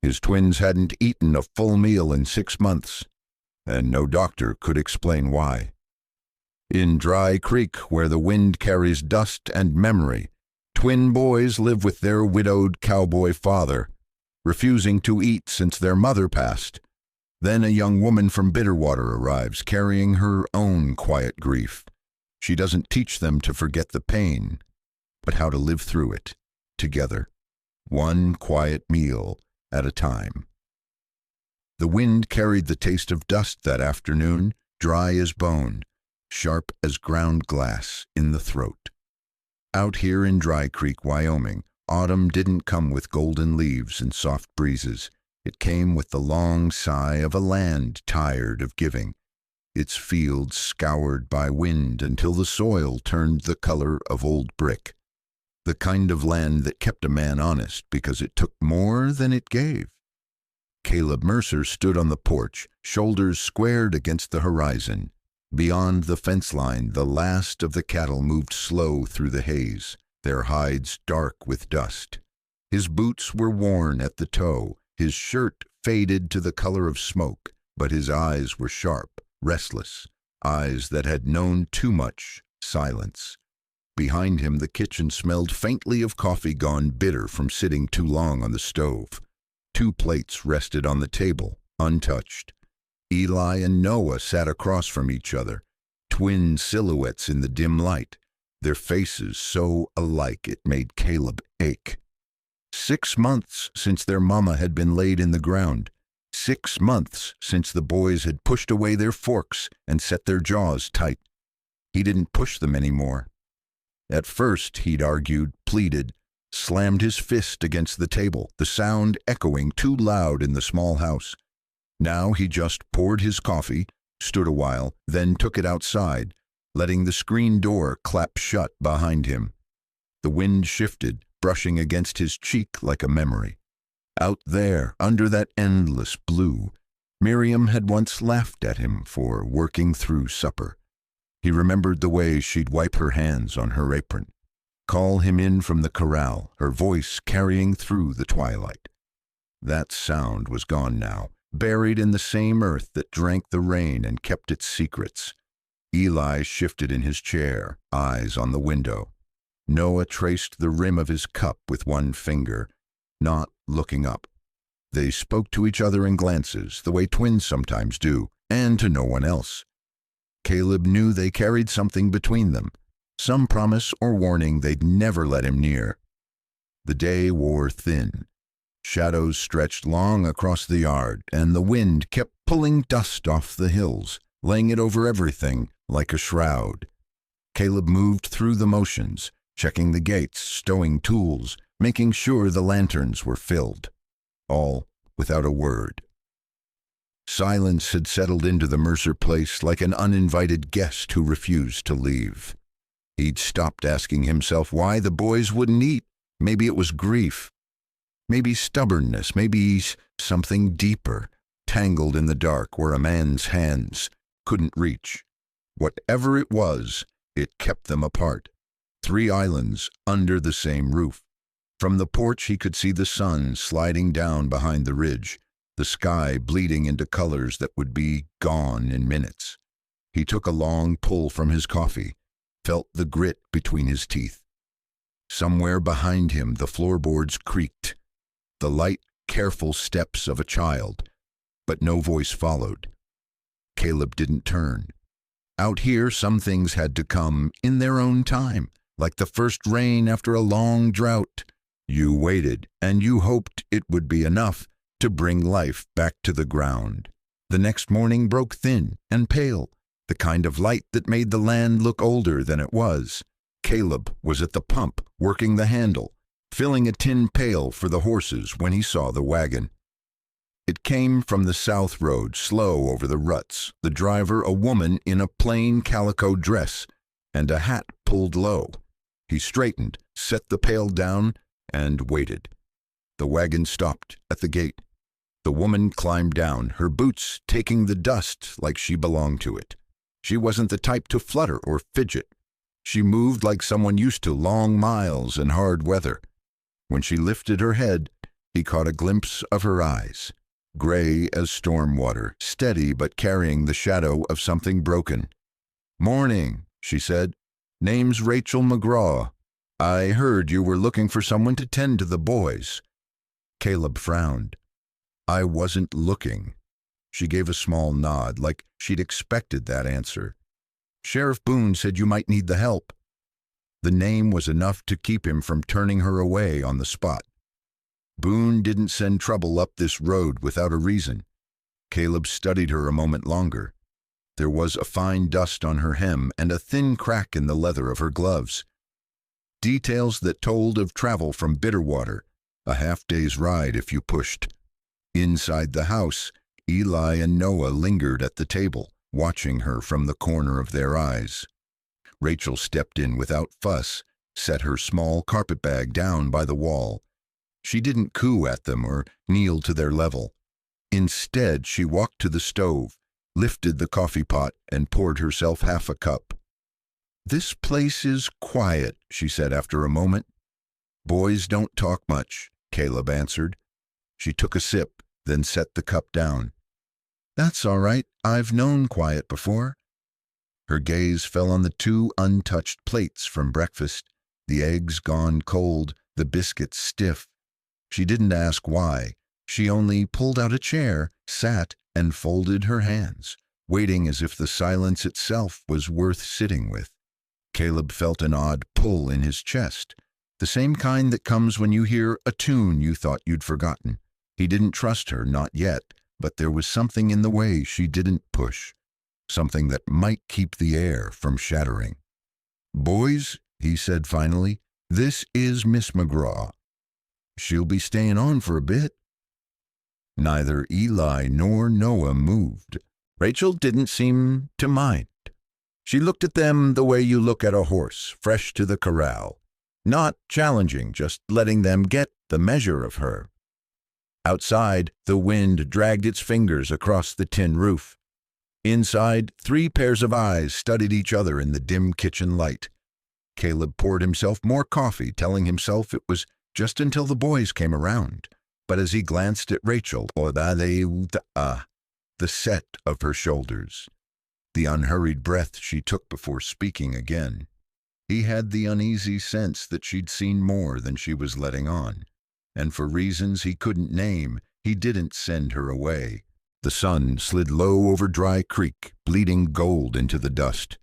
His twins hadn't eaten a full meal in 6 months, and no doctor could explain why. In Dry Creek, where the wind carries dust and memory, twin boys live with their widowed cowboy father, refusing to eat since their mother passed. Then a young woman from Bitterwater arrives, carrying her own quiet grief. She doesn't teach them to forget the pain, but how to live through it, together, one quiet meal at a time. The wind carried the taste of dust that afternoon, dry as bone, sharp as ground glass in the throat. Out here in Dry Creek, Wyoming, autumn didn't come with golden leaves and soft breezes. It came with the long sigh of a land tired of giving, its fields scoured by wind until the soil turned the color of old brick. The kind of land that kept a man honest because it took more than it gave. Caleb Mercer stood on the porch, shoulders squared against the horizon. Beyond the fence line, the last of the cattle moved slow through the haze, their hides dark with dust. His boots were worn at the toe, his shirt faded to the color of smoke, but his eyes were sharp, restless, eyes that had known too much silence. Behind him, the kitchen smelled faintly of coffee gone bitter from sitting too long on the stove. 2 plates rested on the table, untouched. Eli and Noah sat across from each other, twin silhouettes in the dim light, their faces so alike it made Caleb ache. 6 months since their mama had been laid in the ground. 6 months since the boys had pushed away their forks and set their jaws tight. He didn't push them anymore. At first, he'd argued, pleaded, slammed his fist against the table, the sound echoing too loud in the small house. Now he just poured his coffee, stood a while, then took it outside, letting the screen door clap shut behind him. The wind shifted, brushing against his cheek like a memory. Out there, under that endless blue, Miriam had once laughed at him for working through supper. He remembered the way she'd wipe her hands on her apron, call him in from the corral, her voice carrying through the twilight. That sound was gone now, buried in the same earth that drank the rain and kept its secrets. Eli shifted in his chair, eyes on the window. Noah traced the rim of his cup with one finger, not looking up. They spoke to each other in glances, the way twins sometimes do, and to no one else. Caleb knew they carried something between them, some promise or warning they'd never let him near. The day wore thin. Shadows stretched long across the yard, and the wind kept pulling dust off the hills, laying it over everything like a shroud. Caleb moved through the motions, checking the gates, stowing tools, making sure the lanterns were filled. All without a word. Silence had settled into the Mercer place like an uninvited guest who refused to leave. He'd stopped asking himself why the boys wouldn't eat. Maybe it was grief. Maybe stubbornness. Maybe something deeper, tangled in the dark where a man's hands couldn't reach. Whatever it was, it kept them apart. 3 islands under the same roof. From the porch he could see the sun sliding down behind the ridge, the sky bleeding into colors that would be gone in minutes. He took a long pull from his coffee, felt the grit between his teeth. Somewhere behind him the floorboards creaked, the light, careful steps of a child, but no voice followed. Caleb didn't turn. Out here some things had to come in their own time, like the first rain after a long drought. You waited, and you hoped it would be enough to bring life back to the ground. The next morning broke thin and pale, the kind of light that made the land look older than it was. Caleb was at the pump, working the handle, filling a tin pail for the horses when he saw the wagon. It came from the south road, slow over the ruts, the driver a woman in a plain calico dress and a hat pulled low. He straightened, set the pail down, and waited. The wagon stopped at the gate. The woman climbed down, her boots taking the dust like she belonged to it. She wasn't the type to flutter or fidget. She moved like someone used to long miles and hard weather. When she lifted her head, He caught a glimpse of her eyes, gray as storm water, steady but carrying the shadow of something broken. "Morning," she said. "Name's Rachel McGraw. I heard you were looking for someone to tend to the boys." Caleb frowned. "I wasn't looking." She gave a small nod, like she'd expected that answer. "Sheriff Boone said you might need the help." The name was enough to keep him from turning her away on the spot. Boone didn't send trouble up this road without a reason. Caleb studied her a moment longer. There was a fine dust on her hem and a thin crack in the leather of her gloves. Details that told of travel from Bitterwater, a half-day's ride if you pushed. Inside the house, Eli and Noah lingered at the table, watching her from the corner of their eyes. Rachel stepped in without fuss, set her small carpetbag down by the wall. She didn't coo at them or kneel to their level. Instead, she walked to the stove, lifted the coffee pot, and poured herself half a cup. "This place is quiet," she said after a moment. "Boys don't talk much," Caleb answered. She took a sip, then set the cup down. "That's all right. I've known quiet before." Her gaze fell on the 2 untouched plates from breakfast, the eggs gone cold, the biscuits stiff. She didn't ask why. She only pulled out a chair, sat, and folded her hands, waiting as if the silence itself was worth sitting with. Caleb felt an odd pull in his chest, the same kind that comes when you hear a tune you thought you'd forgotten. He didn't trust her, not yet, but there was something in the way she didn't push, something that might keep the air from shattering. "Boys," he said finally, "this is Miss McGraw. She'll be staying on for a bit." Neither Eli nor Noah moved. Rachel didn't seem to mind. She looked at them the way you look at a horse, fresh to the corral. Not challenging, just letting them get the measure of her. Outside, the wind dragged its fingers across the tin roof. Inside, 3 pairs of eyes studied each other in the dim kitchen light. Caleb poured himself more coffee, telling himself it was just until the boys came around. But as he glanced at Rachel, the set of her shoulders, the unhurried breath she took before speaking again, he had the uneasy sense that she'd seen more than she was letting on. And for reasons he couldn't name, he didn't send her away. The sun slid low over Dry Creek, bleeding gold into the dust.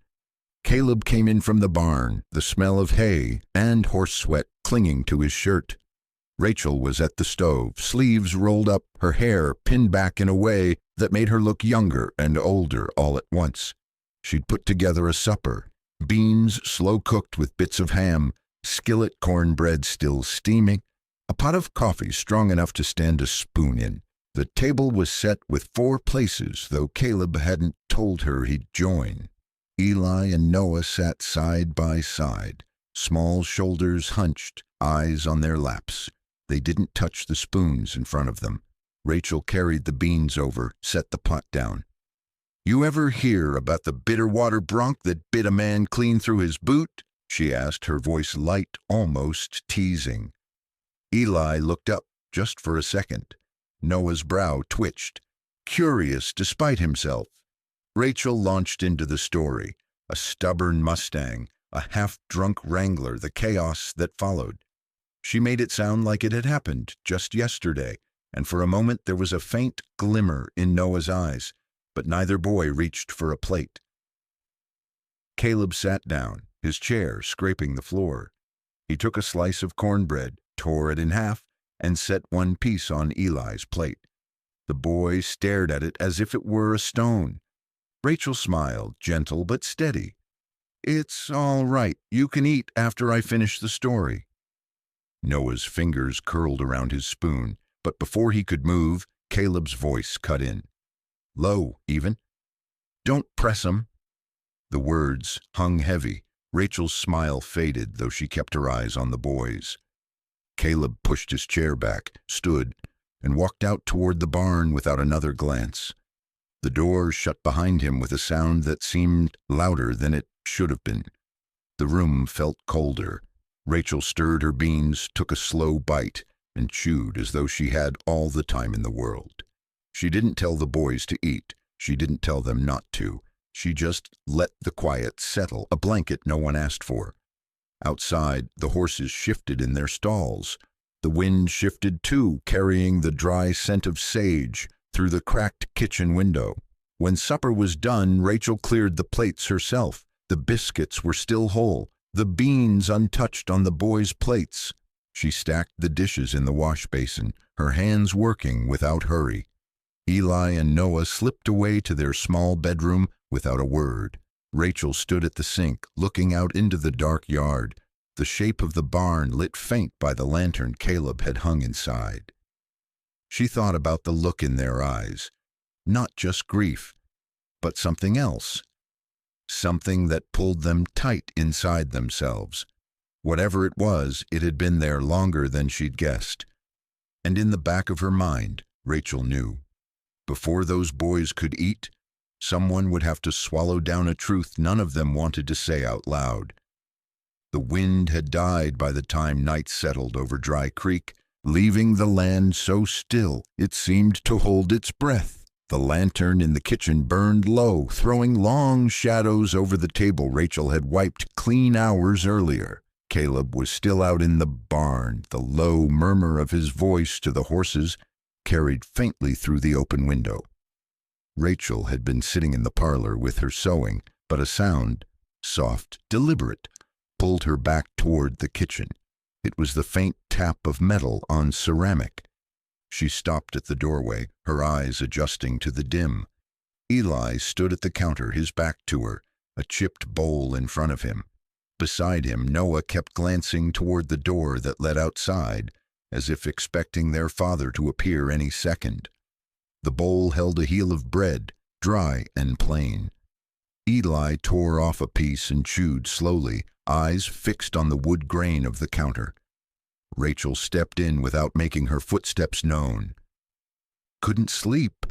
Caleb came in from the barn, the smell of hay and horse sweat clinging to his shirt. Rachel was at the stove, sleeves rolled up, her hair pinned back in a way that made her look younger and older all at once. She'd put together a supper, beans slow-cooked with bits of ham, skillet cornbread still steaming, a pot of coffee strong enough to stand a spoon in. The table was set with 4 places, though Caleb hadn't told her he'd join. Eli and Noah sat side by side, small shoulders hunched, eyes on their laps. They didn't touch the spoons in front of them. Rachel carried the beans over, set the pot down. "You ever hear about the Bitterwater bronc that bit a man clean through his boot?" she asked, her voice light, almost teasing. Eli looked up, just for a second. Noah's brow twitched, curious despite himself. Rachel launched into the story, a stubborn Mustang, a half-drunk wrangler, the chaos that followed. She made it sound like it had happened just yesterday, and for a moment there was a faint glimmer in Noah's eyes, but neither boy reached for a plate. Caleb sat down, his chair scraping the floor. He took a slice of cornbread, tore it in half, and set one piece on Eli's plate. The boy stared at it as if it were a stone. Rachel smiled, gentle but steady. "It's all right. You can eat after I finish the story." Noah's fingers curled around his spoon, but before he could move, Caleb's voice cut in. Low, even. "Don't press 'em." The words hung heavy. Rachel's smile faded, though she kept her eyes on the boys. Caleb pushed his chair back, stood, and walked out toward the barn without another glance. The door shut behind him with a sound that seemed louder than it should have been. The room felt colder. Rachel stirred her beans, took a slow bite, and chewed as though she had all the time in the world. She didn't tell the boys to eat. She didn't tell them not to. She just let the quiet settle, a blanket no one asked for. Outside, the horses shifted in their stalls. The wind shifted too, carrying the dry scent of sage through the cracked kitchen window. When supper was done, Rachel cleared the plates herself. The biscuits were still whole, the beans untouched on the boys' plates. She stacked the dishes in the wash basin, her hands working without hurry. Eli and Noah slipped away to their small bedroom without a word. Rachel stood at the sink, looking out into the dark yard, the shape of the barn lit faint by the lantern Caleb had hung inside. She thought about the look in their eyes, not just grief, but something else, something that pulled them tight inside themselves. Whatever it was, it had been there longer than she'd guessed. And in the back of her mind, Rachel knew, before those boys could eat, someone would have to swallow down a truth none of them wanted to say out loud. The wind had died by the time night settled over Dry Creek, leaving the land so still it seemed to hold its breath. The lantern in the kitchen burned low, throwing long shadows over the table Rachel had wiped clean hours earlier. Caleb was still out in the barn, the low murmur of his voice to the horses carried faintly through the open window. Rachel had been sitting in the parlor with her sewing, but a sound, soft, deliberate, pulled her back toward the kitchen. It was the faint tap of metal on ceramic. She stopped at the doorway, her eyes adjusting to the dim. Eli stood at the counter, his back to her, a chipped bowl in front of him. Beside him, Noah kept glancing toward the door that led outside, as if expecting their father to appear any second. The bowl held a heel of bread, dry and plain. Eli tore off a piece and chewed slowly, eyes fixed on the wood grain of the counter. Rachel stepped in without making her footsteps known. "Couldn't sleep."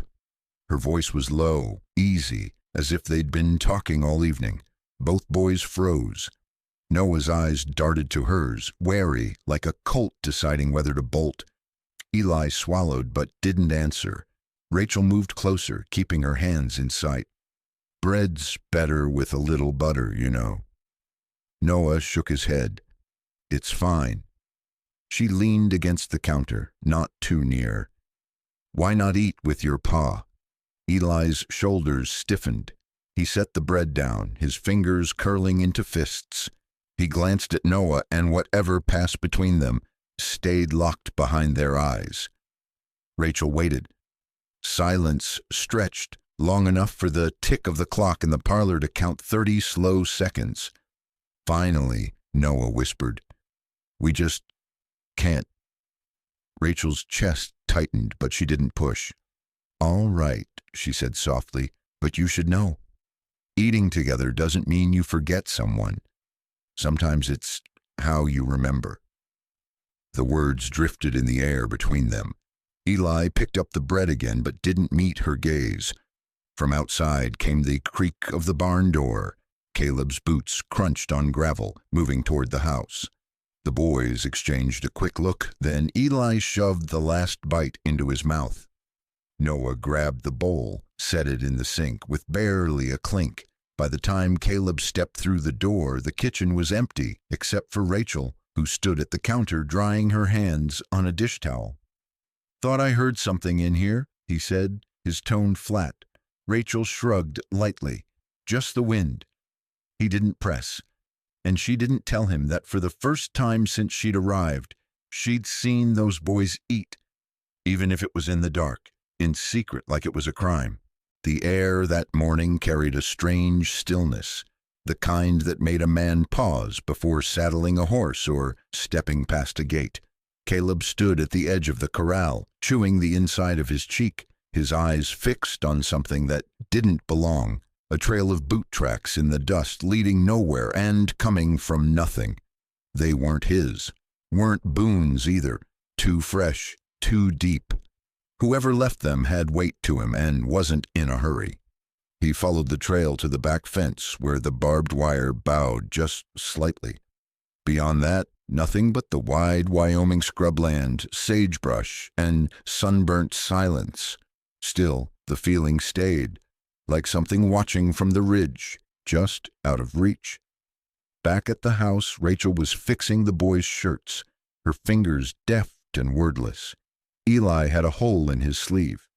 Her voice was low, easy, as if they'd been talking all evening. Both boys froze. Noah's eyes darted to hers, wary, like a colt deciding whether to bolt. Eli swallowed but didn't answer. Rachel moved closer, keeping her hands in sight. "Bread's better with a little butter, you know." Noah shook his head. "It's fine." She leaned against the counter, not too near. "Why not eat with your pa?" Eli's shoulders stiffened. He set the bread down, his fingers curling into fists. He glanced at Noah, and whatever passed between them stayed locked behind their eyes. Rachel waited. Silence stretched, long enough for the tick of the clock in the parlor to count 30 slow seconds. Finally, Noah whispered, "We just can't." Rachel's chest tightened, but she didn't push. "All right," she said softly, "but you should know. Eating together doesn't mean you forget someone. Sometimes it's how you remember." The words drifted in the air between them. Eli picked up the bread again, but didn't meet her gaze. From outside came the creak of the barn door. Caleb's boots crunched on gravel, moving toward the house. The boys exchanged a quick look, then Eli shoved the last bite into his mouth. Noah grabbed the bowl, set it in the sink with barely a clink. By the time Caleb stepped through the door, the kitchen was empty, except for Rachel, who stood at the counter drying her hands on a dish towel. "Thought I heard something in here," he said, his tone flat. Rachel shrugged lightly. "Just the wind." He didn't press, and she didn't tell him that for the first time since she'd arrived, she'd seen those boys eat, even if it was in the dark, in secret like it was a crime. The air that morning carried a strange stillness, the kind that made a man pause before saddling a horse or stepping past a gate. Caleb stood at the edge of the corral, chewing the inside of his cheek, his eyes fixed on something that didn't belong, a trail of boot tracks in the dust leading nowhere and coming from nothing. They weren't his, weren't Boone's either, too fresh, too deep. Whoever left them had weight to him and wasn't in a hurry. He followed the trail to the back fence where the barbed wire bowed just slightly. Beyond that, Nothing but the wide Wyoming scrubland, sagebrush, and sunburnt silence. Still, the feeling stayed, like something watching from the ridge, just out of reach. Back at the house, Rachel was fixing the boys' shirts, her fingers deft and wordless. Eli had a hole in his sleeve.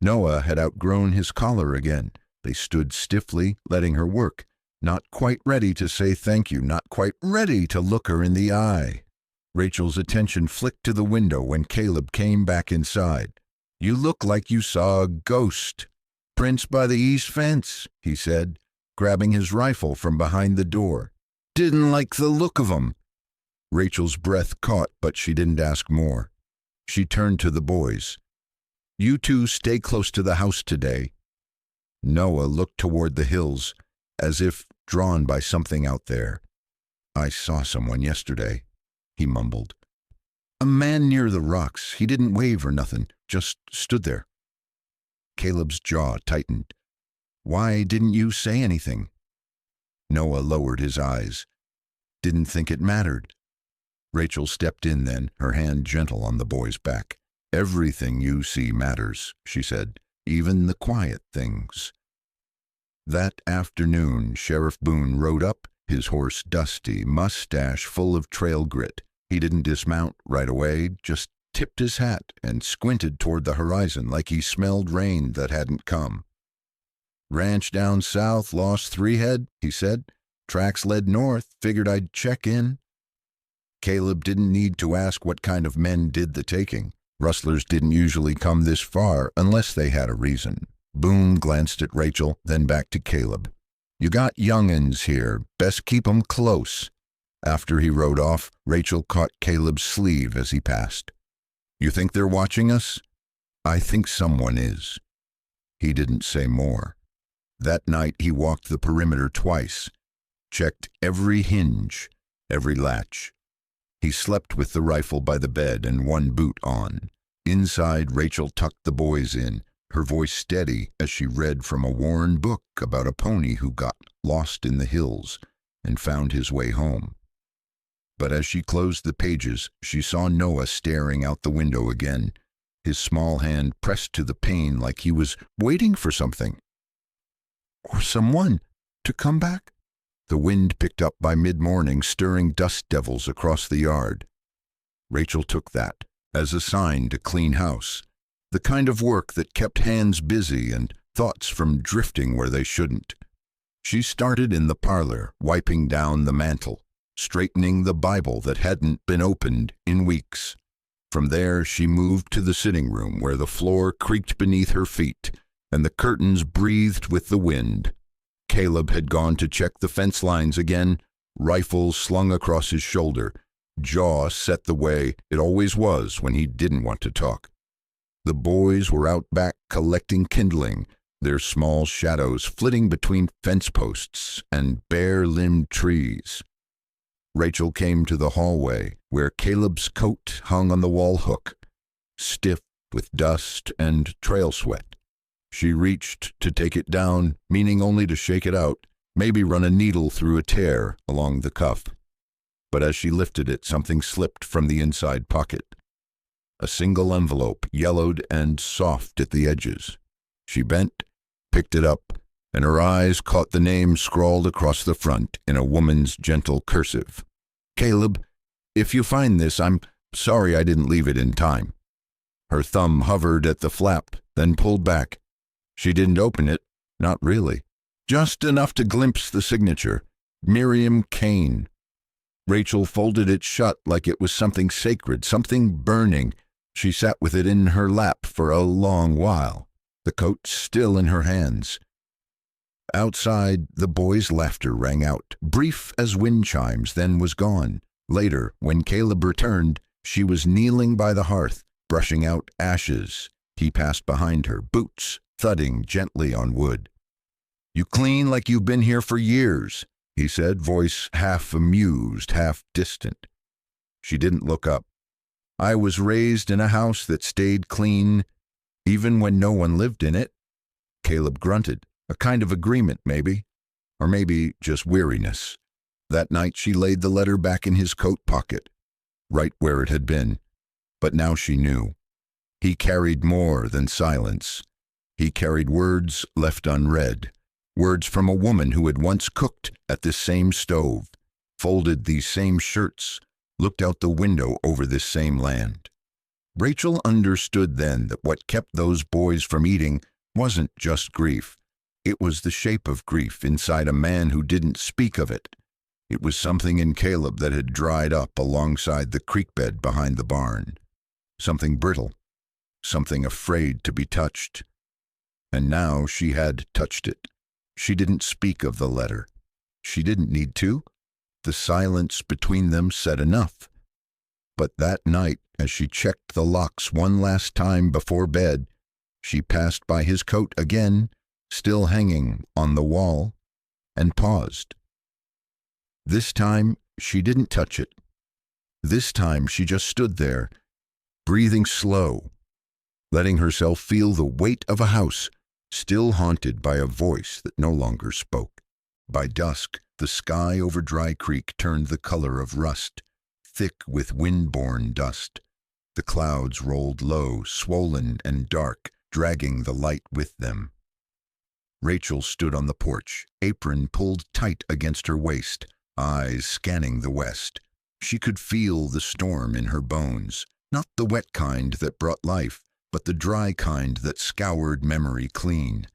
Noah had outgrown his collar again. They stood stiffly, letting her work, not quite ready to say thank you, not quite ready to look her in the eye. Rachel's attention flicked to the window when Caleb came back inside. "You look like you saw a ghost." "Prince by the east fence," he said, grabbing his rifle from behind the door. "Didn't like the look of 'em." Rachel's breath caught, but she didn't ask more. She turned to the boys. "You two stay close to the house today." Noah looked toward the hills, as if drawn by something out there. "I saw someone yesterday," he mumbled. "A man near the rocks. He didn't wave or nothing, just stood there." Caleb's jaw tightened. "Why didn't you say anything?" Noah lowered his eyes. "Didn't think it mattered." Rachel stepped in then, her hand gentle on the boy's back. "Everything you see matters," she said, "even the quiet things." That afternoon, Sheriff Boone rode up, his horse dusty, mustache full of trail grit. He didn't dismount right away, just tipped his hat and squinted toward the horizon like he smelled rain that hadn't come. "Ranch down south, lost 3 head," he said. "Tracks led north, figured I'd check in." Caleb didn't need to ask what kind of men did the taking. Rustlers didn't usually come this far unless they had a reason. Boone glanced at Rachel, then back to Caleb. "You got young'uns here. Best keep 'em close." After he rode off, Rachel caught Caleb's sleeve as he passed. "You think they're watching us?" "I think someone is." He didn't say more. That night he walked the perimeter twice, checked every hinge, every latch. He slept with the rifle by the bed and one boot on. Inside, Rachel tucked the boys in, her voice steady as she read from a worn book about a pony who got lost in the hills and found his way home. But as she closed the pages, she saw Noah staring out the window again, his small hand pressed to the pane like he was waiting for something. Or someone to come back? The wind picked up by mid-morning, stirring dust devils across the yard. Rachel took that as a sign to clean house, the kind of work that kept hands busy and thoughts from drifting where they shouldn't. She started in the parlor, wiping down the mantel, straightening the Bible that hadn't been opened in weeks. From there, she moved to the sitting room where the floor creaked beneath her feet and the curtains breathed with the wind. Caleb had gone to check the fence lines again, rifle slung across his shoulder, jaw set the way it always was when he didn't want to talk. The boys were out back collecting kindling, their small shadows flitting between fence posts and bare-limbed trees. Rachel came to the hallway, where Caleb's coat hung on the wall hook, stiff with dust and trail sweat. She reached to take it down, meaning only to shake it out, maybe run a needle through a tear along the cuff. But as she lifted it, something slipped from the inside pocket. A single envelope, yellowed and soft at the edges. She bent, picked it up, and her eyes caught the name scrawled across the front in a woman's gentle cursive. "Caleb, if you find this, I'm sorry I didn't leave it in time." Her thumb hovered at the flap, then pulled back. She didn't open it, not really. Just enough to glimpse the signature, Miriam Kane. Rachel folded it shut like it was something sacred, something burning. She sat with it in her lap for a long while, the coat still in her hands. Outside, the boys' laughter rang out, brief as wind chimes, then was gone. Later, when Caleb returned, she was kneeling by the hearth, brushing out ashes. He passed behind her, boots thudding gently on wood. "You clean like you've been here for years," he said, voice half amused, half distant. She didn't look up. "I was raised in a house that stayed clean, even when no one lived in it." Caleb grunted, a kind of agreement maybe, or maybe just weariness. That night she laid the letter back in his coat pocket, right where it had been. But now she knew. He carried more than silence. He carried words left unread, words from a woman who had once cooked at this same stove, folded these same shirts, looked out the window over this same land. Rachel understood then that what kept those boys from eating wasn't just grief. It was the shape of grief inside a man who didn't speak of it. It was something in Caleb that had dried up alongside the creek bed behind the barn. Something brittle, something afraid to be touched. And now she had touched it. She didn't speak of the letter. She didn't need to. The silence between them said enough. But that night, as she checked the locks one last time before bed, she passed by his coat again, still hanging on the wall, and paused. This time, she didn't touch it. This time, she just stood there, breathing slow, letting herself feel the weight of a house, still haunted by a voice that no longer spoke. By dusk, the sky over Dry Creek turned the color of rust, thick with wind-borne dust. The clouds rolled low, swollen and dark, dragging the light with them. Rachel stood on the porch, apron pulled tight against her waist, eyes scanning the west. She could feel the storm in her bones, not the wet kind that brought life, but the dry kind that scoured memory clean.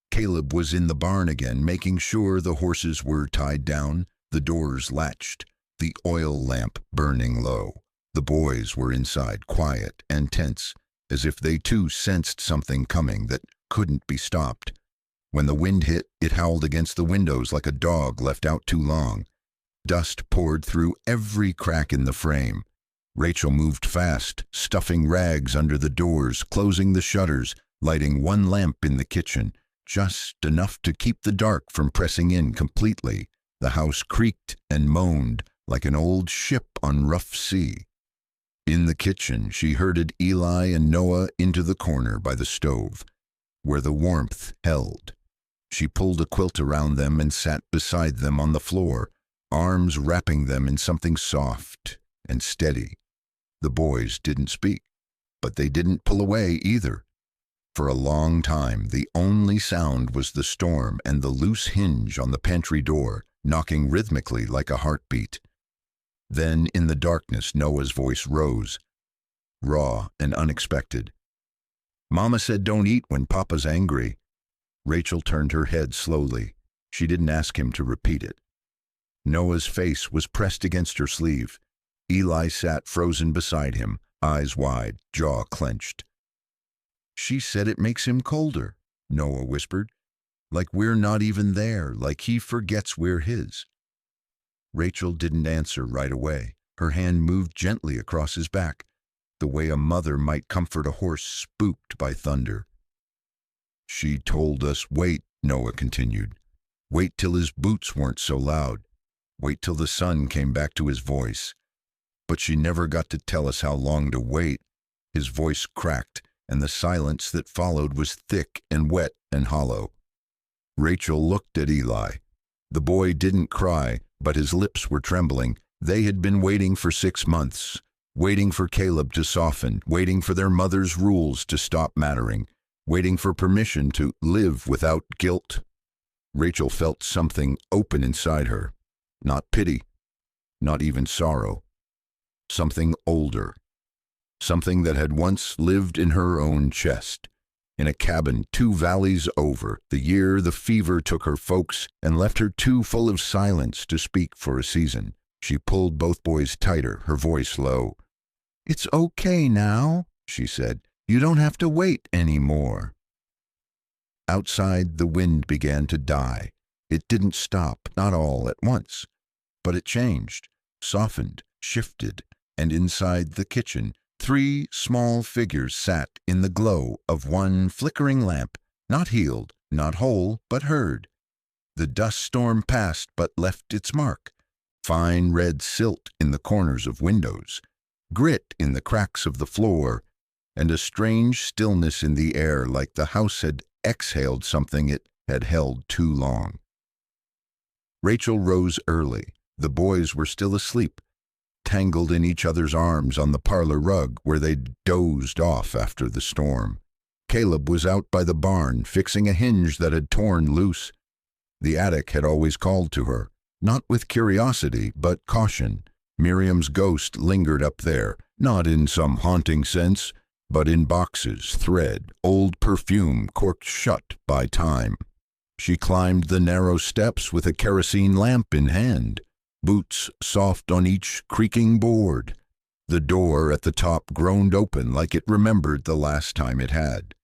Caleb was in the barn again, making sure the horses were tied down, the doors latched, the oil lamp burning low. The boys were inside, quiet and tense, as if they too sensed something coming that couldn't be stopped. When the wind hit, it howled against the windows like a dog left out too long. Dust poured through every crack in the frame. Rachel moved fast, stuffing rags under the doors, closing the shutters, lighting one lamp in the kitchen, just enough to keep the dark from pressing in completely. The house creaked and moaned like an old ship on rough sea. In the kitchen, she herded Eli and Noah into the corner by the stove, where the warmth held. She pulled a quilt around them and sat beside them on the floor, arms wrapping them in something soft and steady. The boys didn't speak, but they didn't pull away either. For a long time, the only sound was the storm and the loose hinge on the pantry door, knocking rhythmically like a heartbeat. Then, in the darkness, Noah's voice rose, raw and unexpected. "Mama said don't eat when Papa's angry." Rachel turned her head slowly. She didn't ask him to repeat it. Noah's face was pressed against her sleeve. Eli sat frozen beside him, eyes wide, jaw clenched. "She said it makes him colder," Noah whispered. "Like we're not even there, like he forgets we're his." Rachel didn't answer right away. Her hand moved gently across his back, the way a mother might comfort a horse spooked by thunder. "She told us wait," Noah continued. "Wait till his boots weren't so loud. Wait till the sun came back to his voice. But she never got to tell us how long to wait." His voice cracked, and the silence that followed was thick and wet and hollow. Rachel looked at Eli. The boy didn't cry, but his lips were trembling. They had been waiting for 6 months, waiting for Caleb to soften, waiting for their mother's rules to stop mattering, waiting for permission to live without guilt. Rachel felt something open inside her. Not pity, not even sorrow. Something older. Something that had once lived in her own chest, in a cabin 2 valleys over, the year the fever took her folks and left her too full of silence to speak for a season. She pulled both boys tighter, her voice low. "It's okay now," she said. "You don't have to wait anymore." Outside, the wind began to die. It didn't stop, not all at once, but it changed, softened, shifted, and inside the kitchen, 3 small figures sat in the glow of one flickering lamp, not healed, not whole, but heard. The dust storm passed but left its mark. Fine red silt in the corners of windows, grit in the cracks of the floor, and a strange stillness in the air like the house had exhaled something it had held too long. Rachel rose early, The boys were still asleep, tangled in each other's arms on the parlor rug where they'd dozed off after the storm. Caleb was out by the barn, fixing a hinge that had torn loose. The attic had always called to her, not with curiosity, but caution. Miriam's ghost lingered up there, not in some haunting sense, but in boxes, thread, old perfume corked shut by time. She climbed the narrow steps with a kerosene lamp in hand, boots soft on each creaking board. The door at the top groaned open like it remembered the last time it had.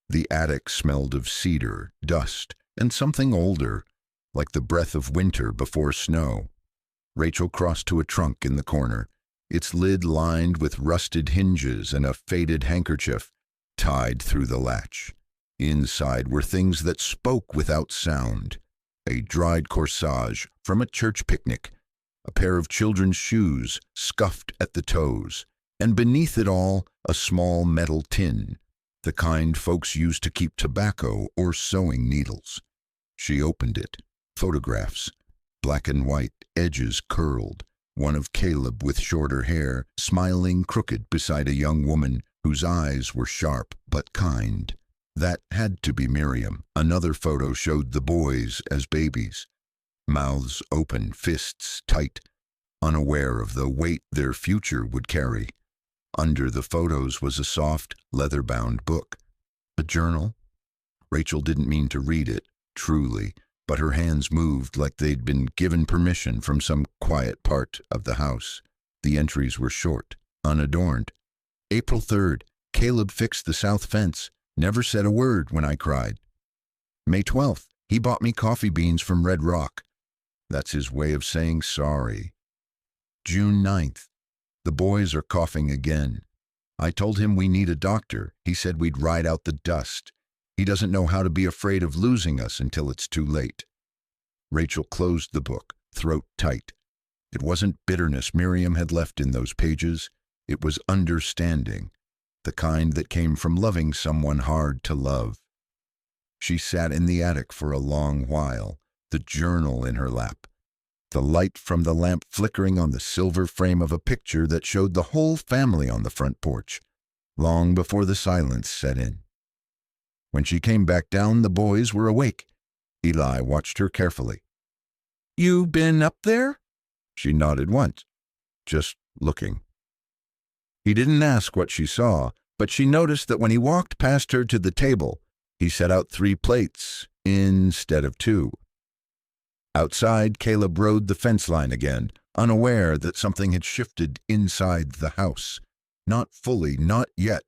The attic smelled of cedar, dust, and something older, like the breath of winter before snow. Rachel crossed to a trunk in the corner, its lid lined with rusted hinges and a faded handkerchief tied through the latch. Inside were things that spoke without sound: a dried corsage from a church picnic, a pair of children's shoes scuffed at the toes, and beneath it all a small metal tin, the kind folks used to keep tobacco or sewing needles. She opened it. Photographs, black and white, edges curled, one of Caleb with shorter hair, smiling crooked beside a young woman whose eyes were sharp but kind. That had to be Miriam. Another photo showed the boys as babies, mouths open, fists tight, unaware of the weight their future would carry. Under the photos was a soft, leather-bound book. A journal? Rachel didn't mean to read it, truly, but her hands moved like they'd been given permission from some quiet part of the house. The entries were short, unadorned. April 3rd, Caleb fixed the south fence, never said a word when I cried. May 12th, he bought me coffee beans from Red Rock. That's his way of saying sorry. June 9th, the boys are coughing again. I told him we need a doctor. He said we'd ride out the dust. He doesn't know how to be afraid of losing us until it's too late. Rachel closed the book, throat tight. It wasn't bitterness Miriam had left in those pages. It was understanding, the kind that came from loving someone hard to love. She sat in the attic for a long while, the journal in her lap, the light from the lamp flickering on the silver frame of a picture that showed the whole family on the front porch, long before the silence set in. When she came back down, the boys were awake. Eli watched her carefully. "You been up there?" She nodded once, just looking. He didn't ask what she saw, but she noticed that when he walked past her to the table, he set out 3 plates instead of 2. Outside, Caleb rode the fence line again, unaware that something had shifted inside the house. Not fully, not yet,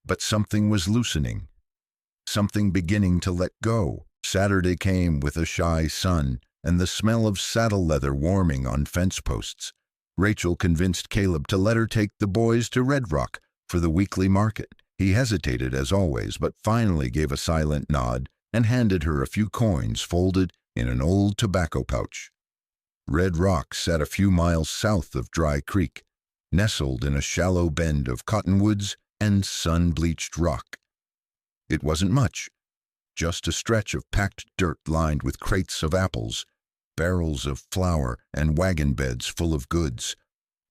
but something was loosening. Something beginning to let go. Saturday came with a shy sun and the smell of saddle leather warming on fence posts. Rachel convinced Caleb to let her take the boys to Red Rock for the weekly market. He hesitated as always, but finally gave a silent nod and handed her a few coins folded in an old tobacco pouch. Red Rock sat a few miles south of Dry Creek, nestled in a shallow bend of cottonwoods and sun-bleached rock. It wasn't much, just a stretch of packed dirt lined with crates of apples, barrels of flour, and wagon beds full of goods.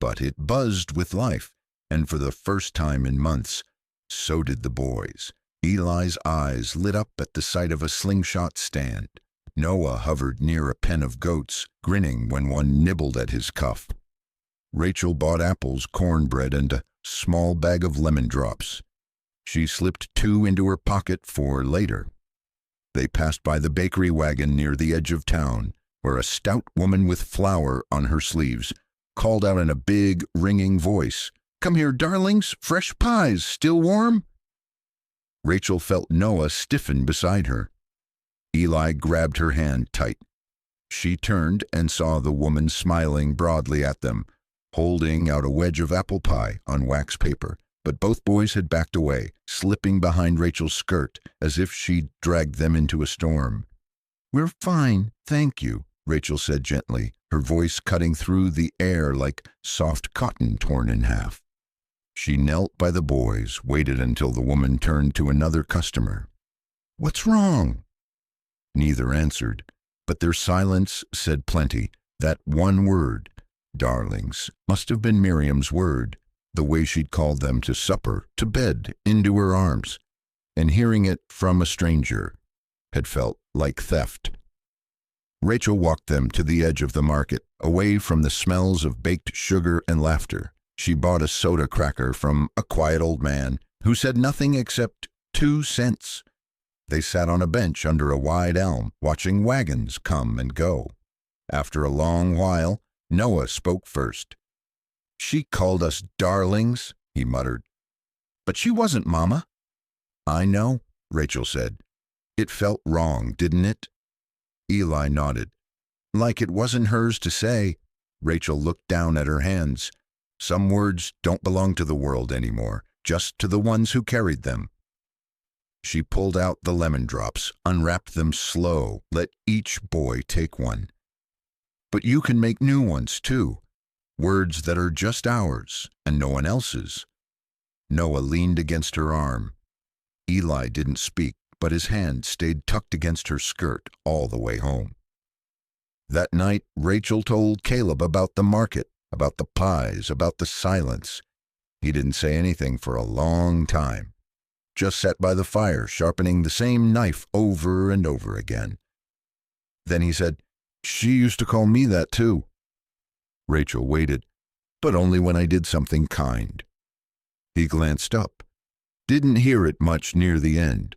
But it buzzed with life, and for the first time in months, so did the boys. Eli's eyes lit up at the sight of a slingshot stand. Noah hovered near a pen of goats, grinning when one nibbled at his cuff. Rachel bought apples, cornbread, and a small bag of lemon drops. She slipped 2 into her pocket for later. They passed by the bakery wagon near the edge of town, where a stout woman with flour on her sleeves called out in a big, ringing voice, "Come here, darlings, fresh pies, still warm?" Rachel felt Noah stiffen beside her. Eli grabbed her hand tight. She turned and saw the woman smiling broadly at them, holding out a wedge of apple pie on wax paper. But both boys had backed away, slipping behind Rachel's skirt as if she'd dragged them into a storm. "We're fine, thank you," Rachel said gently, her voice cutting through the air like soft cotton torn in half. She knelt by the boys, waited until the woman turned to another customer. "What's wrong?" Neither answered, but their silence said plenty. That one word, darlings, must have been Miriam's word, the way she'd called them to supper, to bed, into her arms, and hearing it from a stranger had felt like theft. Rachel walked them to the edge of the market, away from the smells of baked sugar and laughter. She bought a soda cracker from a quiet old man who said nothing except 2 cents. They sat on a bench under a wide elm, watching wagons come and go. After a long while, Noah spoke first. "She called us darlings," he muttered. "But she wasn't, Mama." "I know," Rachel said. "It felt wrong, didn't it?" Eli nodded. "Like it wasn't hers to say." Rachel looked down at her hands. "Some words don't belong to the world anymore, just to the ones who carried them." She pulled out the lemon drops, unwrapped them slow, let each boy take one. "But you can make new ones, too. Words that are just ours and no one else's." Noah leaned against her arm. Eli didn't speak, but his hand stayed tucked against her skirt all the way home. That night, Rachel told Caleb about the market, about the pies, about the silence. He didn't say anything for a long time, just sat by the fire, sharpening the same knife over and over again. Then he said, "She used to call me that too." Rachel waited, but only when I did something kind. He glanced up, didn't hear it much near the end.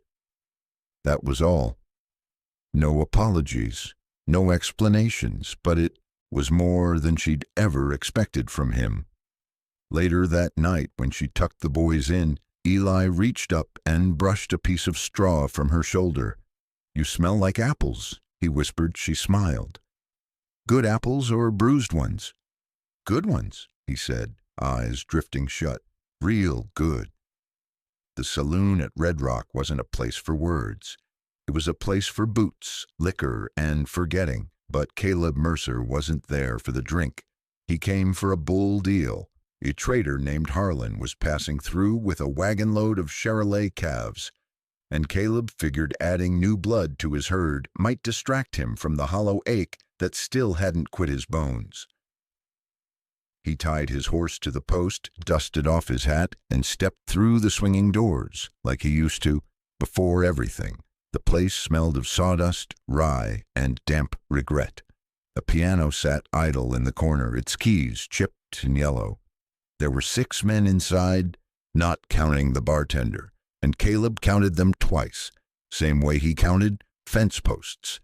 That was all. No apologies, no explanations, but it was more than she'd ever expected from him. Later that night, when she tucked the boys in, Eli reached up and brushed a piece of straw from her shoulder. "You smell like apples," he whispered. She smiled. "Good apples or bruised ones?" "Good ones," he said, eyes drifting shut. "Real good." The saloon at Red Rock wasn't a place for words. It was a place for boots, liquor, and forgetting. But Caleb Mercer wasn't there for the drink. He came for a bull deal. A trader named Harlan was passing through with a wagon load of Charolais calves, and Caleb figured adding new blood to his herd might distract him from the hollow ache that still hadn't quit his bones. He tied his horse to the post, dusted off his hat, and stepped through the swinging doors, like he used to, before everything. The place smelled of sawdust, rye, and damp regret. A piano sat idle in the corner, its keys chipped and yellow. There were 6 men inside, not counting the bartender, and Caleb counted them twice, same way he counted fence posts.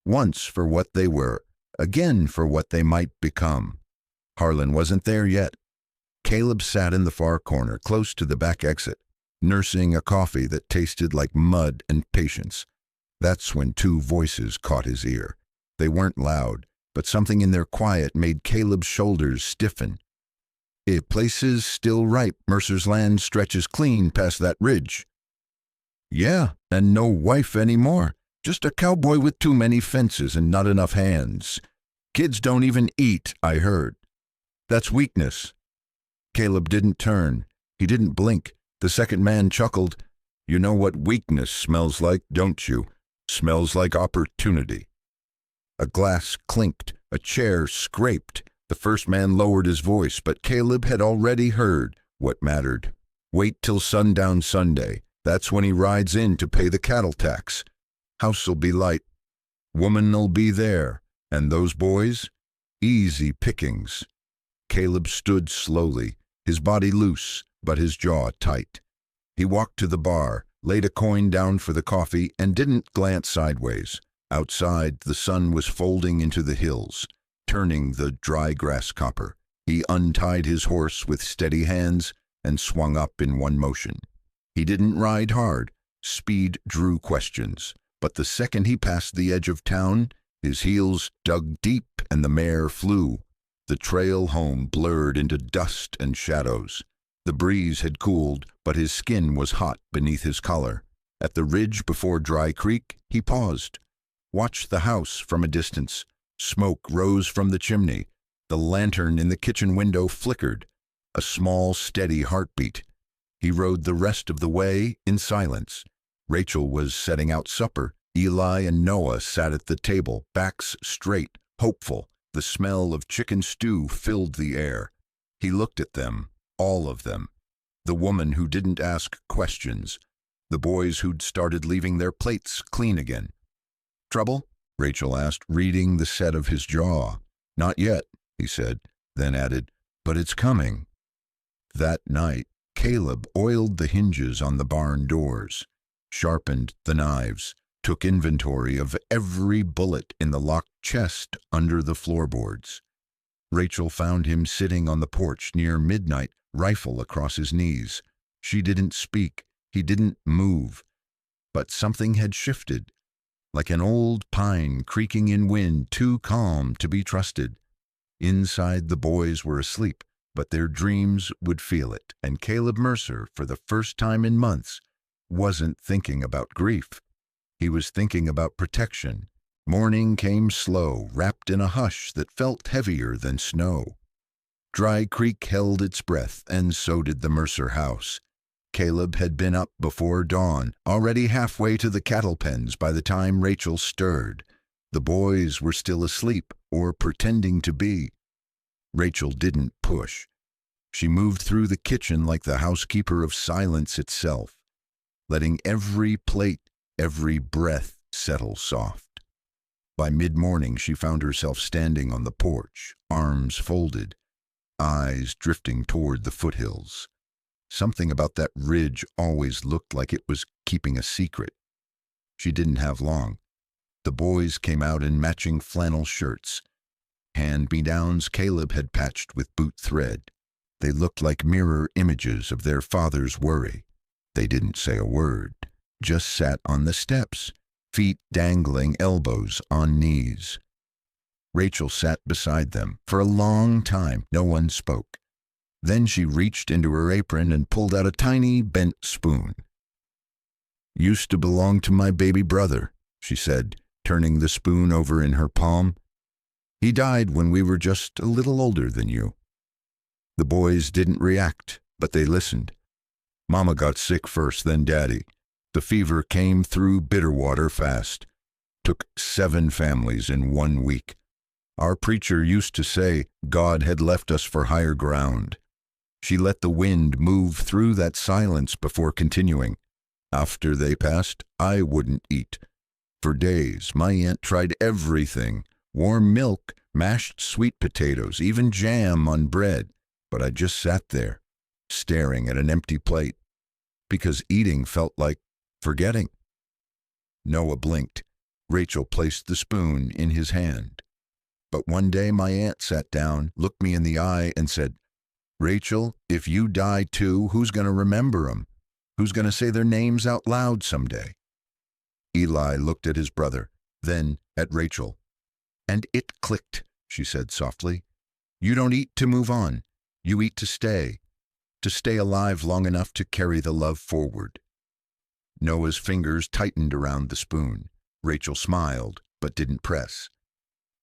Once for what they were, again for what they might become. Harlan wasn't there yet. Caleb sat in the far corner, close to the back exit, nursing a coffee that tasted like mud and patience. That's when 2 voices caught his ear. They weren't loud, but something in their quiet made Caleb's shoulders stiffen. "If place is still ripe, Mercer's land stretches clean past that ridge." "Yeah, and no wife anymore. Just a cowboy with too many fences and not enough hands. Kids don't even eat, I heard." "That's weakness." Caleb didn't turn. He didn't blink. The second man chuckled. "You know what weakness smells like, don't you? Smells like opportunity." A glass clinked. A chair scraped. The first man lowered his voice, but Caleb had already heard what mattered. "Wait till sundown Sunday. That's when he rides in to pay the cattle tax. House'll be light. Woman'll be there. And those boys? Easy pickings." Caleb stood slowly, his body loose, but his jaw tight. He walked to the bar, laid a coin down for the coffee, and didn't glance sideways. Outside, the sun was folding into the hills, turning the dry grass copper. He untied his horse with steady hands and swung up in one motion. He didn't ride hard. Speed drew questions. But the second he passed the edge of town, his heels dug deep and the mare flew. The trail home blurred into dust and shadows. The breeze had cooled, but his skin was hot beneath his collar. At the ridge before Dry Creek, he paused, watched the house from a distance. Smoke rose from the chimney. The lantern in the kitchen window flickered. A small, steady heartbeat. He rode the rest of the way in silence. Rachel was setting out supper. Eli and Noah sat at the table, backs straight, hopeful. The smell of chicken stew filled the air. He looked at them, all of them. The woman who didn't ask questions. The boys who'd started leaving their plates clean again. "Trouble?" Rachel asked, reading the set of his jaw. "Not yet," he said, then added, "but it's coming." That night, Caleb oiled the hinges on the barn doors, sharpened the knives, took inventory of every bullet in the locked chest under the floorboards. Rachel found him sitting on the porch near midnight, rifle across his knees. She didn't speak. He didn't move. But something had shifted, like an old pine creaking in wind too calm to be trusted. Inside, the boys were asleep, but their dreams would feel it, and Caleb Mercer, for the first time in months, wasn't thinking about grief. He was thinking about protection. Morning came slow, wrapped in a hush that felt heavier than snow. Dry Creek held its breath, and so did the Mercer house. Caleb had been up before dawn, already halfway to the cattle pens by the time Rachel stirred. The boys were still asleep, or pretending to be. Rachel didn't push. She moved through the kitchen like the housekeeper of silence itself, letting every plate, every breath settle soft. By mid-morning, she found herself standing on the porch, arms folded, eyes drifting toward the foothills. Something about that ridge always looked like it was keeping a secret. She didn't have long. The boys came out in matching flannel shirts. Hand-me-downs Caleb had patched with boot thread. They looked like mirror images of their father's worry. They didn't say a word, just sat on the steps, feet dangling, elbows on knees. Rachel sat beside them. For a long time, no one spoke. Then she reached into her apron and pulled out a tiny bent spoon. "Used to belong to my baby brother," she said, turning the spoon over in her palm. "He died when we were just a little older than you." The boys didn't react, but they listened. Mama got sick first, then Daddy. The fever came through Bitterwater fast. Took 7 families in 1 week. Our preacher used to say God had left us for higher ground. She let the wind move through that silence before continuing. "After they passed, I wouldn't eat. For days, my aunt tried everything. Warm milk, mashed sweet potatoes, even jam on bread. But I just sat there, staring at an empty plate, because eating felt like forgetting." Noah blinked. Rachel placed the spoon in his hand. "But one day my aunt sat down, looked me in the eye, and said, 'Rachel, if you die too, who's going to remember 'em? Who's going to say their names out loud someday?'" Eli looked at his brother, then at Rachel. "And it clicked," she said softly. "You don't eat to move on. You eat to stay alive long enough to carry the love forward." Noah's fingers tightened around the spoon. Rachel smiled, but didn't press.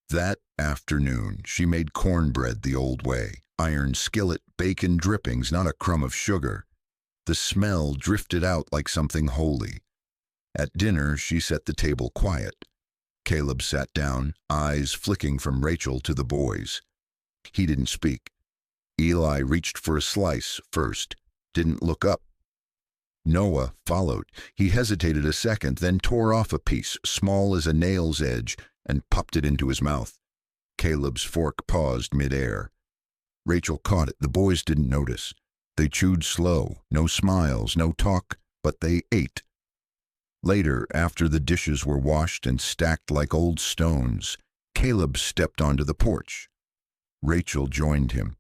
That afternoon, she made cornbread the old way. Iron skillet, bacon drippings, not a crumb of sugar. The smell drifted out like something holy. At dinner, she set the table quiet. Caleb sat down, eyes flicking from Rachel to the boys. He didn't speak. Eli reached for a slice first, didn't look up. Noah followed. He hesitated a second, then tore off a piece, small as a nail's edge, and popped it into his mouth. Caleb's fork paused midair. Rachel caught it. The boys didn't notice. They chewed slow, no smiles, no talk, but they ate. Later, after the dishes were washed and stacked like old stones, Caleb stepped onto the porch. Rachel joined him.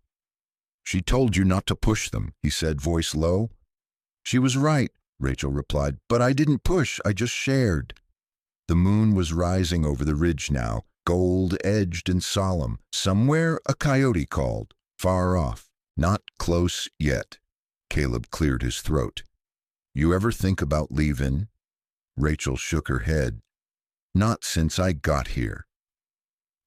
"She told you not to push them," he said, voice low. "She was right," Rachel replied, "but I didn't push, I just shared." The moon was rising over the ridge now, gold-edged and solemn. Somewhere a coyote called, far off, not close yet. Caleb cleared his throat. "You ever think about leaving?" Rachel shook her head. "Not since I got here."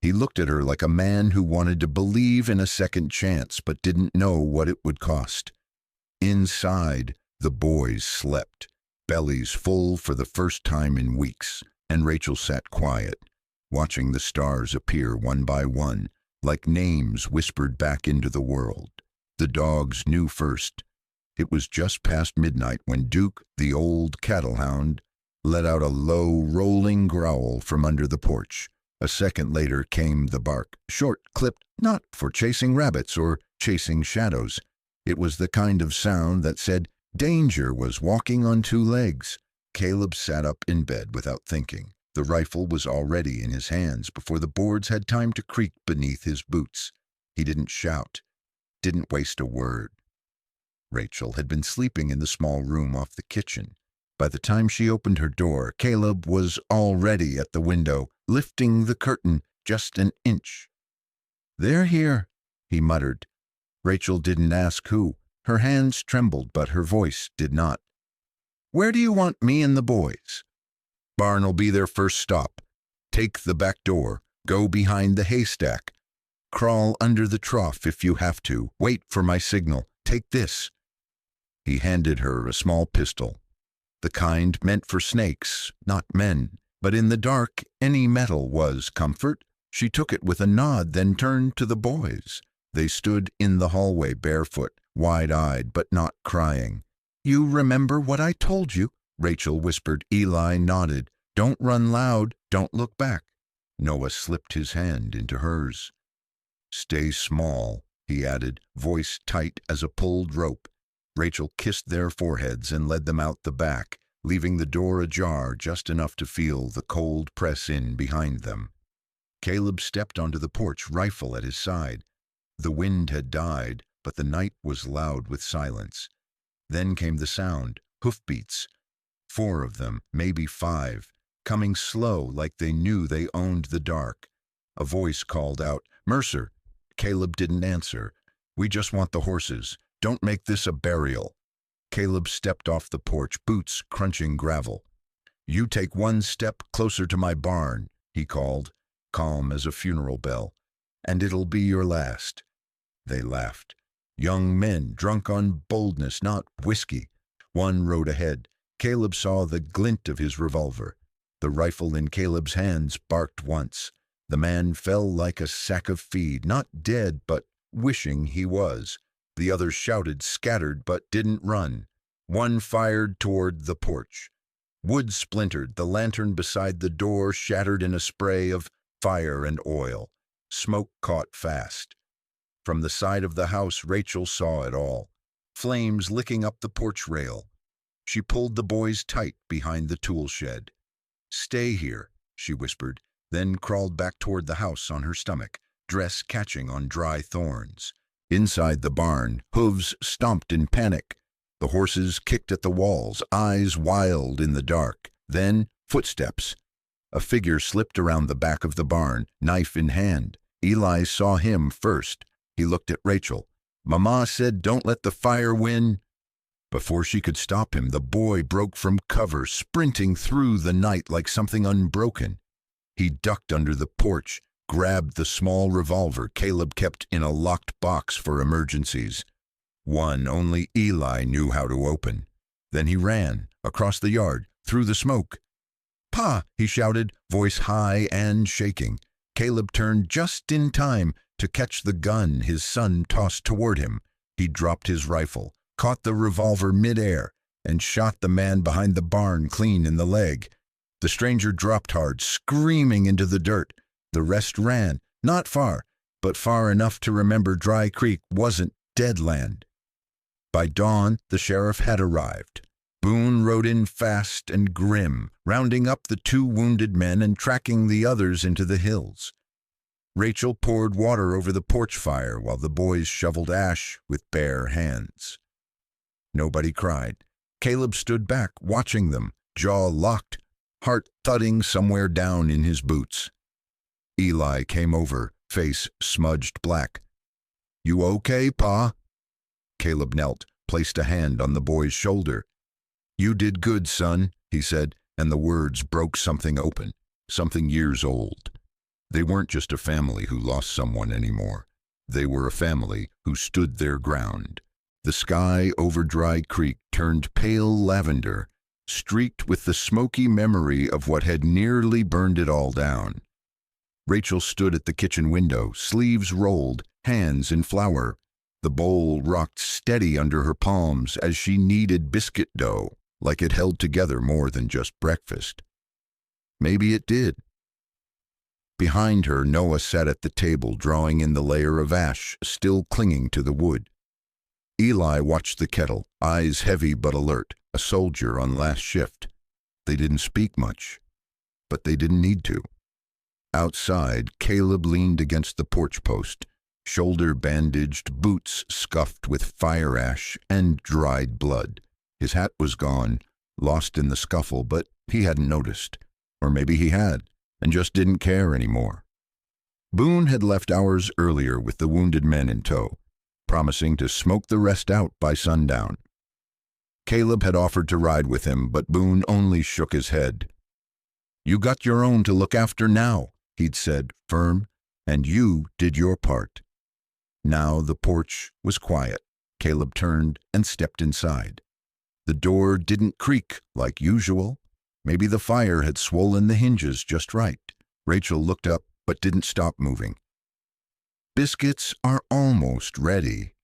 He looked at her like a man who wanted to believe in a second chance but didn't know what it would cost. Inside, the boys slept, bellies full for the first time in weeks, and Rachel sat quiet, watching the stars appear one by one, like names whispered back into the world. The dogs knew first. It was just past midnight when Duke, the old cattle hound, let out a low, rolling growl from under the porch. A second later came the bark, short-clipped, not for chasing rabbits or chasing shadows. It was the kind of sound that said danger was walking on two legs. Caleb sat up in bed without thinking. The rifle was already in his hands before the boards had time to creak beneath his boots. He didn't shout, didn't waste a word. Rachel had been sleeping in the small room off the kitchen. By the time she opened her door, Caleb was already at the window, lifting the curtain just an inch. "They're here," he muttered. Rachel didn't ask who. Her hands trembled, but her voice did not. "Where do you want me and the boys?" "Barn'll be their first stop. Take the back door. Go behind the haystack. Crawl under the trough if you have to. Wait for my signal. Take this." He handed her a small pistol, the kind meant for snakes, not men. But in the dark, any metal was comfort. She took it with a nod, then turned to the boys. They stood in the hallway barefoot, wide-eyed but not crying. "You remember what I told you?" Rachel whispered. Eli nodded. "Don't run loud. Don't look back." Noah slipped his hand into hers. "Stay small," he added, voice tight as a pulled rope. Rachel kissed their foreheads and led them out the back, leaving the door ajar just enough to feel the cold press in behind them. Caleb stepped onto the porch, rifle at his side. The wind had died, but the night was loud with silence. Then came the sound, hoofbeats. 4 of them, maybe 5, coming slow like they knew they owned the dark. A voice called out, "Mercer." Caleb didn't answer. "We just want the horses. Don't make this a burial." Caleb stepped off the porch, boots crunching gravel. "You take 1 step closer to my barn," he called, calm as a funeral bell, "and it'll be your last." They laughed. Young men, drunk on boldness, not whiskey. One rode ahead. Caleb saw the glint of his revolver. The rifle in Caleb's hands barked once. The man fell like a sack of feed, not dead, but wishing he was. The others shouted, scattered, but didn't run. One fired toward the porch. Wood splintered. The lantern beside the door shattered in a spray of fire and oil. Smoke caught fast. From the side of the house, Rachel saw it all. Flames licking up the porch rail. She pulled the boys tight behind the tool shed. "Stay here," she whispered, then crawled back toward the house on her stomach, dress catching on dry thorns. Inside the barn, hooves stomped in panic. The horses kicked at the walls, eyes wild in the dark. Then, footsteps. A figure slipped around the back of the barn, knife in hand. Eli saw him first. He looked at Rachel. "Mama said don't let the fire win." Before she could stop him, the boy broke from cover, sprinting through the night like something unbroken. He ducked under the porch, grabbed the small revolver Caleb kept in a locked box for emergencies. One only Eli knew how to open. Then he ran, across the yard, through the smoke. "Pa!" he shouted, voice high and shaking. Caleb turned just in time to catch the gun his son tossed toward him. He dropped his rifle, caught the revolver mid-air, and shot the man behind the barn clean in the leg. The stranger dropped hard, screaming into the dirt. The rest ran, not far, but far enough to remember Dry Creek wasn't dead land. By dawn, the sheriff had arrived. Boone rode in fast and grim, rounding up the 2 wounded men and tracking the others into the hills. Rachel poured water over the porch fire while the boys shoveled ash with bare hands. Nobody cried. Caleb stood back, watching them, jaw locked, heart thudding somewhere down in his boots. Eli came over, face smudged black. "You okay, Pa?" Caleb knelt, placed a hand on the boy's shoulder. "You did good, son," he said, and the words broke something open, something years old. They weren't just a family who lost someone anymore. They were a family who stood their ground. The sky over Dry Creek turned pale lavender, streaked with the smoky memory of what had nearly burned it all down. Rachel stood at the kitchen window, sleeves rolled, hands in flour. The bowl rocked steady under her palms as she kneaded biscuit dough, like it held together more than just breakfast. Maybe it did. Behind her, Noah sat at the table, drawing in the layer of ash still clinging to the wood. Eli watched the kettle, eyes heavy but alert, a soldier on last shift. They didn't speak much, but they didn't need to. Outside, Caleb leaned against the porch post, shoulder bandaged, boots scuffed with fire ash and dried blood. His hat was gone, lost in the scuffle, but he hadn't noticed. Or maybe he had, and just didn't care anymore. Boone had left hours earlier with the wounded men in tow, promising to smoke the rest out by sundown. Caleb had offered to ride with him, but Boone only shook his head. "You got your own to look after now," he'd said, firm, "and you did your part." Now the porch was quiet. Caleb turned and stepped inside. The door didn't creak like usual. Maybe the fire had swollen the hinges just right. Rachel looked up but didn't stop moving. "Biscuits are almost ready."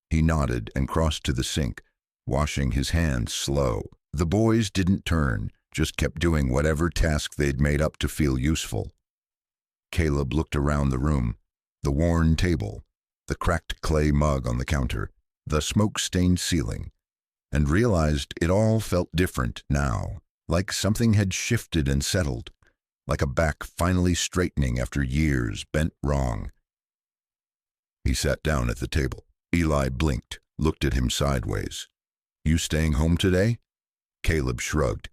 He nodded and crossed to the sink, washing his hands slow. The boys didn't turn, just kept doing whatever task they'd made up to feel useful. Caleb looked around the room, the worn table, the cracked clay mug on the counter, the smoke-stained ceiling, and realized it all felt different now, like something had shifted and settled, like a back finally straightening after years bent wrong. He sat down at the table. Eli blinked, looked at him sideways. "You staying home today?" Caleb shrugged.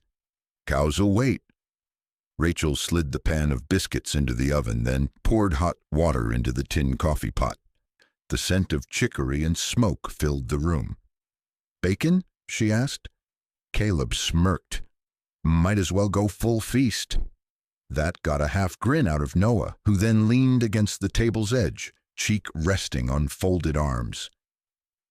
"Cows'll wait." Rachel slid the pan of biscuits into the oven, then poured hot water into the tin coffee pot. The scent of chicory and smoke filled the room. "Bacon?" she asked. Caleb smirked. "Might as well go full feast." That got a half grin out of Noah, who then leaned against the table's edge, cheek resting on folded arms.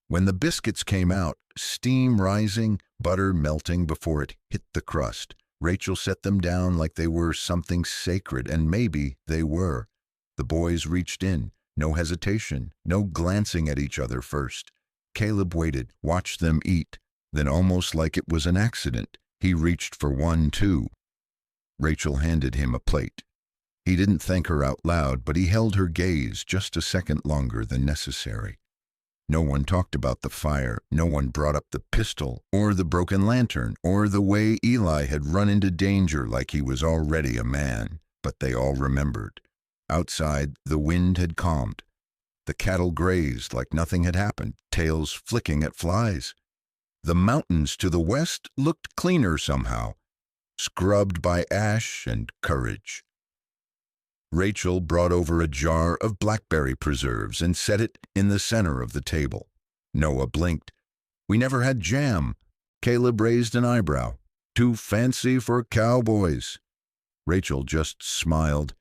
When the biscuits came out, steam rising, butter melting before it hit the crust, Rachel set them down like they were something sacred, and maybe they were. The boys reached in, no hesitation, no glancing at each other first. Caleb waited, watched them eat, then almost like it was an accident, he reached for one too. Rachel handed him a plate. He didn't thank her out loud, but he held her gaze just a second longer than necessary. No one talked about the fire, no one brought up the pistol, or the broken lantern, or the way Eli had run into danger like he was already a man, but they all remembered. Outside, the wind had calmed. The cattle grazed like nothing had happened, tails flicking at flies. The mountains to the west looked cleaner somehow, scrubbed by ash and courage. Rachel brought over a jar of blackberry preserves and set it in the center of the table. Noah blinked. "We never had jam." Caleb raised an eyebrow. "Too fancy for cowboys." Rachel just smiled.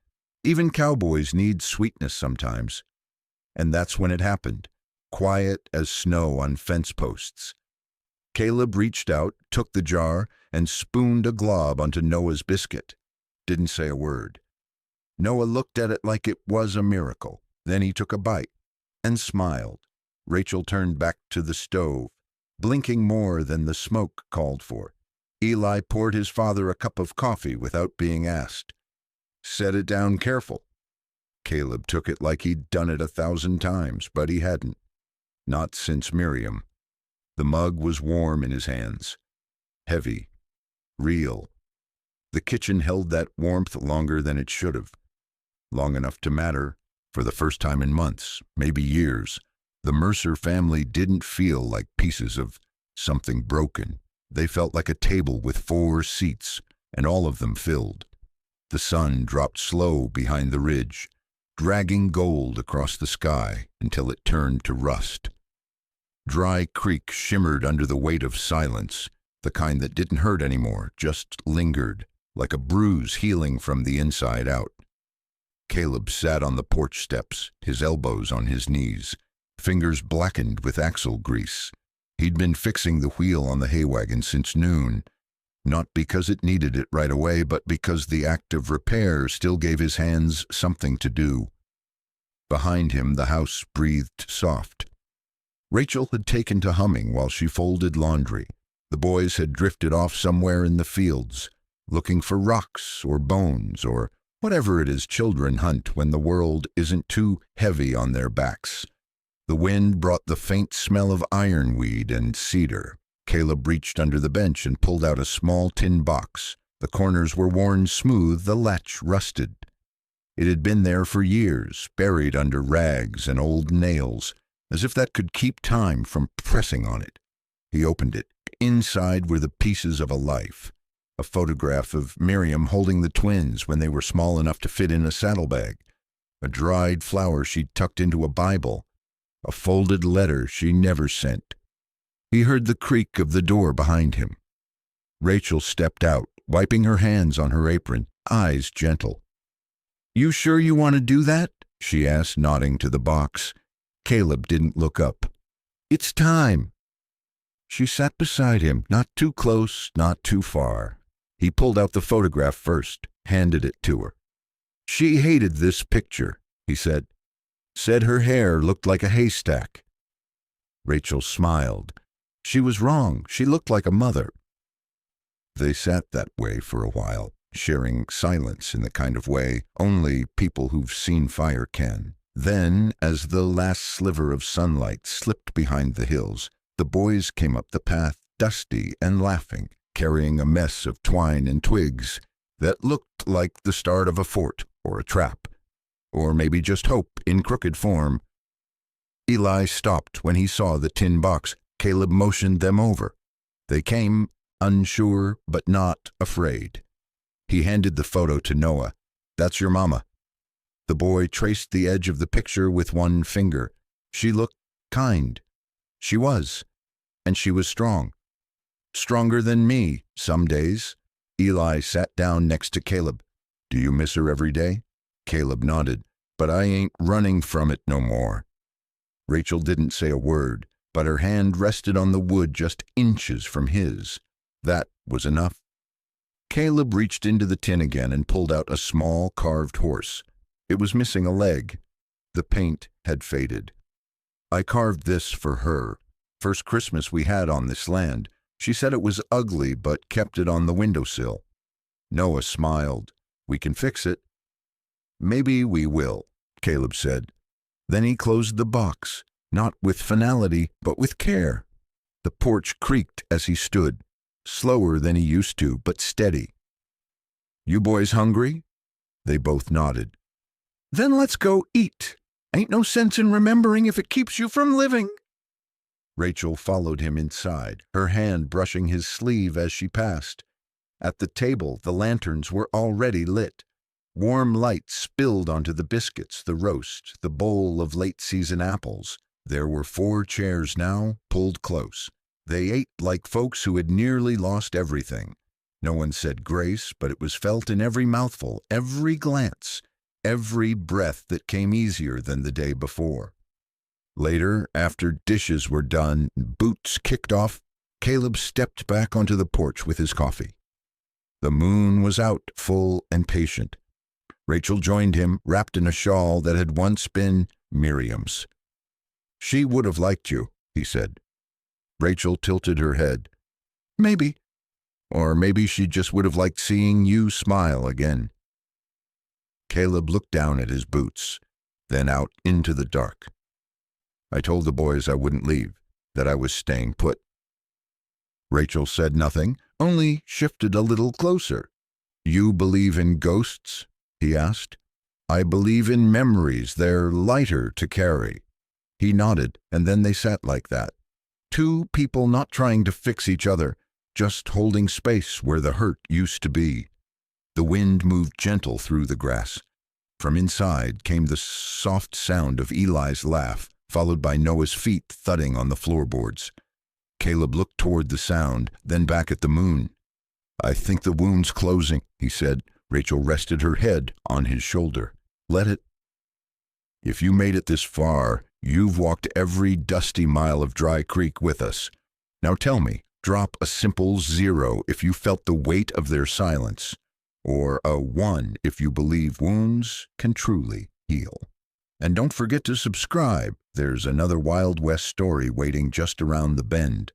Even cowboys need sweetness sometimes. And that's when it happened, quiet as snow on fence posts. Caleb reached out, took the jar, and spooned a glob onto Noah's biscuit. Didn't say a word. Noah looked at it like it was a miracle. Then he took a bite and smiled. Rachel turned back to the stove, blinking more than the smoke called for. Eli poured his father a cup of coffee without being asked. "Set it down careful." Caleb took it like he'd done it 1,000 times, but he hadn't. Not since Miriam. The mug was warm in his hands. Heavy. Real. The kitchen held that warmth longer than it should have. Long enough to matter. For the first time in months, maybe years, the Mercer family didn't feel like pieces of something broken. They felt like a table with 4 seats, and all of them filled. The sun dropped slow behind the ridge, dragging gold across the sky until it turned to rust. Dry Creek shimmered under the weight of silence, the kind that didn't hurt anymore, just lingered, like a bruise healing from the inside out. Caleb sat on the porch steps, his elbows on his knees, fingers blackened with axle grease. He'd been fixing the wheel on the hay wagon since noon. not because it needed it right away, but because the act of repair still gave his hands something to do. Behind him, the house breathed soft. Rachel had taken to humming while she folded laundry. The boys had drifted off somewhere in the fields, looking for rocks or bones or whatever it is children hunt when the world isn't too heavy on their backs. The wind brought the faint smell of ironweed and cedar. Caleb reached under the bench and pulled out a small tin box. The corners were worn smooth, the latch rusted. It had been there for years, buried under rags and old nails, as if that could keep time from pressing on it. He opened it. Inside were the pieces of a life. A photograph of Miriam holding the twins when they were small enough to fit in a saddlebag. A dried flower she'd tucked into a Bible. A folded letter she never sent. He heard the creak of the door behind him. Rachel stepped out, wiping her hands on her apron, eyes gentle. "You sure you want to do that?" she asked, nodding to the box. Caleb didn't look up. "It's time." She sat beside him, not too close, not too far. He pulled out the photograph first, handed it to her. "She hated this picture," he said. "Said her hair looked like a haystack." Rachel smiled. She was wrong. She looked like a mother. They sat that way for a while, sharing silence in the kind of way only people who've seen fire can. Then, as the last sliver of sunlight slipped behind the hills, the boys came up the path, dusty and laughing, carrying a mess of twine and twigs that looked like the start of a fort or a trap, or maybe just hope in crooked form. Eli stopped when he saw the tin box. Caleb motioned them over. They came, unsure but not afraid. He handed the photo to Noah. "That's your mama." The boy traced the edge of the picture with one finger. She looked kind. She was. And she was strong. Stronger than me, some days. Eli sat down next to Caleb. "Do you miss her every day?" Caleb nodded. "But I ain't running from it no more." Rachel didn't say a word, but her hand rested on the wood just inches from his. That was enough. Caleb reached into the tin again and pulled out a small carved horse. It was missing a leg. The paint had faded. "I carved this for her. First Christmas we had on this land. She said it was ugly but kept it on the windowsill." Noah smiled. "We can fix it." "Maybe we will," Caleb said. Then he closed the box, not with finality, but with care. The porch creaked as he stood, slower than he used to, but steady. "You boys hungry?" They both nodded. "Then let's go eat. Ain't no sense in remembering if it keeps you from living." Rachel followed him inside, her hand brushing his sleeve as she passed. At the table, the lanterns were already lit. Warm light spilled onto the biscuits, the roast, the bowl of late-season apples. There were 4 chairs now, pulled close. They ate like folks who had nearly lost everything. No one said grace, but it was felt in every mouthful, every glance, every breath that came easier than the day before. Later, after dishes were done, boots kicked off, Caleb stepped back onto the porch with his coffee. The moon was out, full and patient. Rachel joined him, wrapped in a shawl that had once been Miriam's. "She would have liked you," he said. Rachel tilted her head. "Maybe. Or maybe she just would have liked seeing you smile again." Caleb looked down at his boots, then out into the dark. "I told the boys I wouldn't leave, that I was staying put." Rachel said nothing, only shifted a little closer. "You believe in ghosts?" he asked. "I believe in memories. They're lighter to carry." He nodded, and then they sat like that. 2 people not trying to fix each other, just holding space where the hurt used to be. The wind moved gentle through the grass. From inside came the soft sound of Eli's laugh, followed by Noah's feet thudding on the floorboards. Caleb looked toward the sound, then back at the moon. "I think the wound's closing," he said. Rachel rested her head on his shoulder. "Let it. If you made it this far, you've walked every dusty mile of Dry Creek with us. Now tell me, Drop a simple 0 if you felt the weight of their silence, or a 1 if you believe wounds can truly heal. And don't forget to subscribe. There's another Wild West story waiting just around the bend.